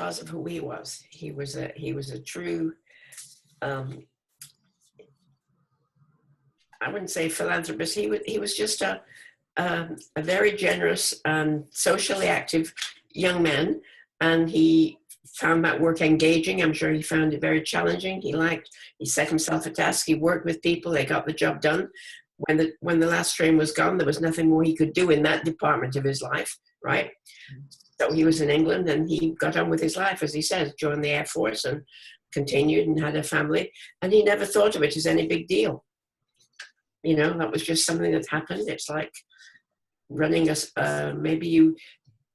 because of who he was. He was a true, I wouldn't say philanthropist. He was just a very generous and socially active young man, and he found that work engaging. I'm sure he found it very challenging. He set himself a task. He worked with people. They got the job done. When the last train was gone, there was nothing more he could do in that department of his life, right? So he was in England, and he got on with his life, as he says, joined the Air Force and continued and had a family. And he never thought of it as any big deal. You know, that was just something that happened. It's like running maybe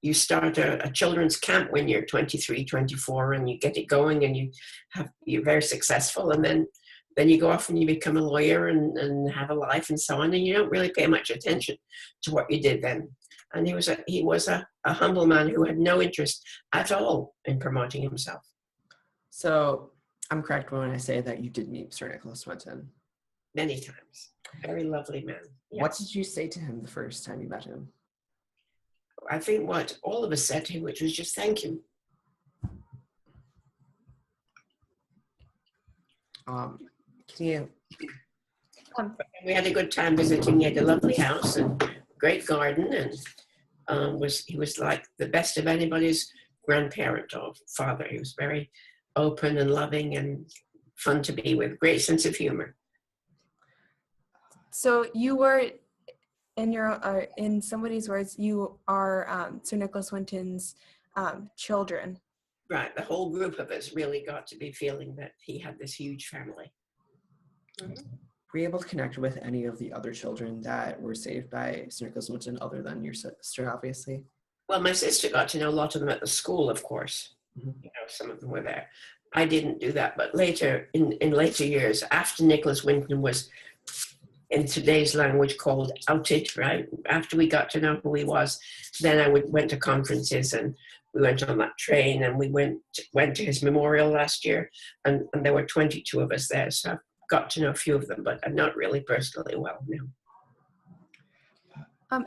you start a children's camp when you're 23, 24, and you get it going, and you're very successful, and then you go off and you become a lawyer and have a life and so on, and you don't really pay much attention to what you did then. And he was a humble man who had no interest at all in promoting himself. So I'm correct when I say that you did meet Sir Nicholas Winton? Many times. Very lovely man. Yes. What did you say to him the first time you met him? I think what all of us said to him, which was just thank you. We had a good time visiting. He had a lovely house and great garden, and he was like the best of anybody's grandparent or father. He was very open and loving and fun to be with. Great sense of humor. So you were, in somebody's words, you are Sir Nicholas Winton's children. Right. The whole group of us really got to be feeling that he had this huge family. Mm-hmm. Were you able to connect with any of the other children that were saved by Sir Nicholas Winton other than your sister, obviously? Well, my sister got to know a lot of them at the school, of course. Mm-hmm. You know, some of them were there. I didn't do that, but later, in later years, after Nicholas Winton was, in today's language, called outed, right? After we got to know who he was, then I went to conferences, and we went on that train, and we went to his memorial last year, and there were 22 of us there, so I've got to know a few of them, but I'm not really personally well, no.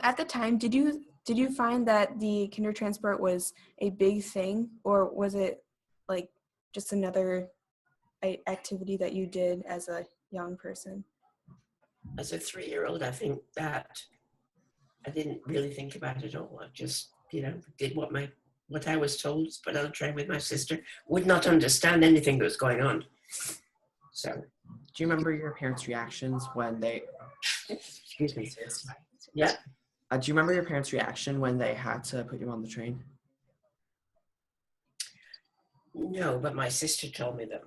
At the time, did you find that the Kindertransport was a big thing, or was it like just another activity that you did as a young person? As a 3-year-old, I think that I didn't really think about it at all. I just, did what I was told, put on a train with my sister, would not understand anything that was going on. So. Do you remember your parents' reactions when they, excuse me, sis. Yeah. Do you remember your parents' reaction when they had to put you on the train? No, but my sister told me that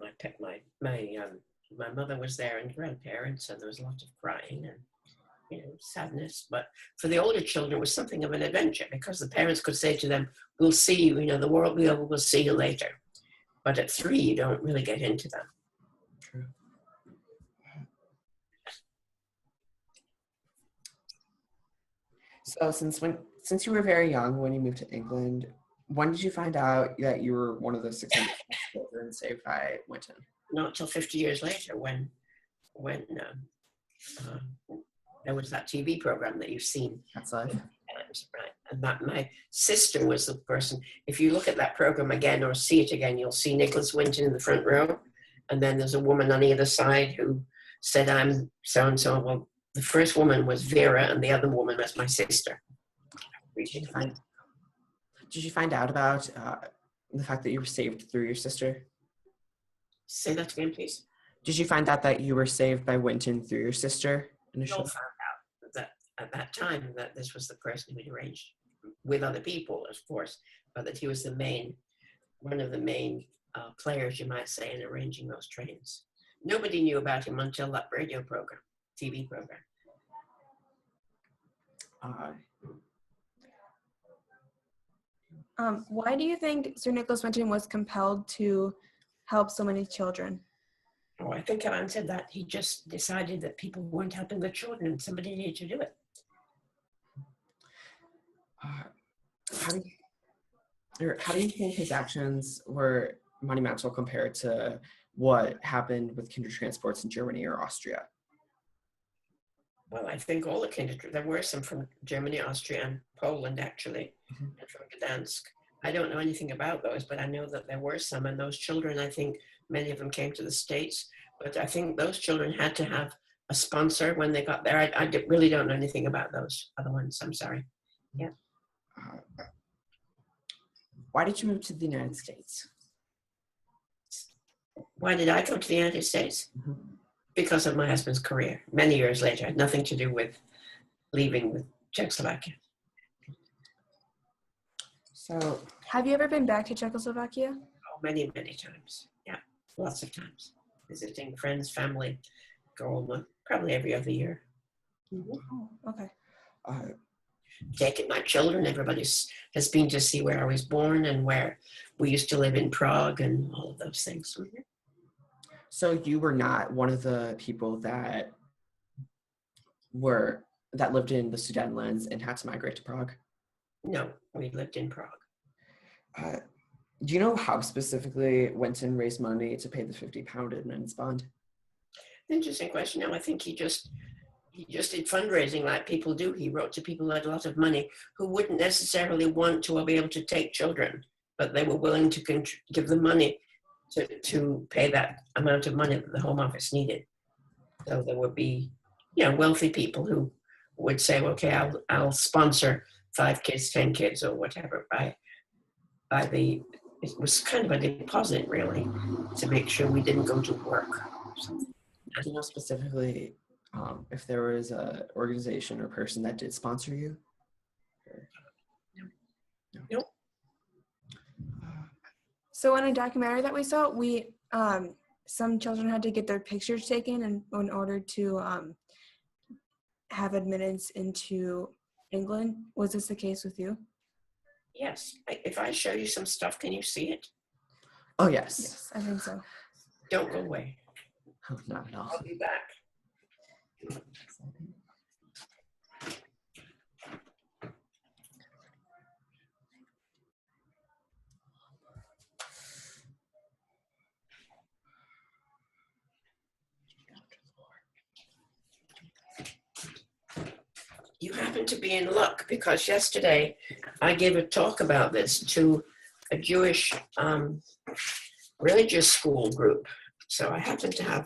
my mother was there and grandparents, and there was a lot of crying and sadness. But for the older children, it was something of an adventure because the parents could say to them, "We'll see you. The world will be over. We'll see you later." But at 3, you don't really get into that. True. So since you were very young when you moved to England, when did you find out that you were one of the 600 children saved by Winton? Not till 50 years later, when there was that TV program that you've seen. That's life. Right, and that my sister was the person. If you look at that program again or see it again, you'll see Nicholas Winton in the front row, and then there's a woman on either side who said, "I'm so and so." Well, the first woman was Vera, and the other woman was my sister. Did you find out about the fact that you were saved through your sister? Say that again, please. Did you find out that you were saved by Winton through your sister initially? I found out that at that time that this was the person who had arranged with other people, of course, but that he was one of the main players, you might say, in arranging those trains. Nobody knew about him until that radio program, TV program. Why do you think Sir Nicholas Winton was compelled to help so many children? Oh, I think I answered that. He just decided that people weren't helping the children and somebody needed to do it. How do you think his actions were monumental compared to what happened with Kindertransports in Germany or Austria? Well, I think all the there were some from Germany, Austria, and Poland, actually, and from Gdansk. I don't know anything about those, but I know that there were some, and those children, I think many of them came to the States, but I think those children had to have a sponsor when they got there. Really don't know anything about those other ones. I'm sorry. Uh, why did you move to the United States? Why did I come to the United States? Mhm. Because of my husband's career. Many years later, it had nothing to do with leaving with Czechoslovakia. So, Have you ever been back to Czechoslovakia? Oh, many, many times. Yeah, lots of times. Visiting friends, family, go probably every other year. Oh, okay. uh, Taking my children, has been to see where I was born and where we used to live in Prague and all of those things. so you were not one of the people that lived in the Sudetenlands and had to migrate to Prague? No, we lived in Prague. Uh, do you know how specifically Winton raised money to pay the £50 admittance bond? Interesting question. No, I think he just did fundraising like people do. He wrote to people who had a lot of money who wouldn't necessarily want to be able to take children, but they were willing to give them money to pay that amount of money that the Home Office needed. So there would be, wealthy people who would say, okay, I'll sponsor 5 kids, 10 kids, or whatever it was kind of a deposit really to make sure we didn't go to work or something. Do you know specifically if there was an organization or person that did sponsor you? Nope. So in a documentary that we saw, some children had to get their pictures taken in order to have admittance into England. Was this the case with you? Yes. If I show you some stuff, can you see it? Oh, yes. Yes, I think so. Don't go away. Oh, not at all. I'll be back. You happen to be in luck because yesterday I gave a talk about this to a Jewish religious school group. So I happen to have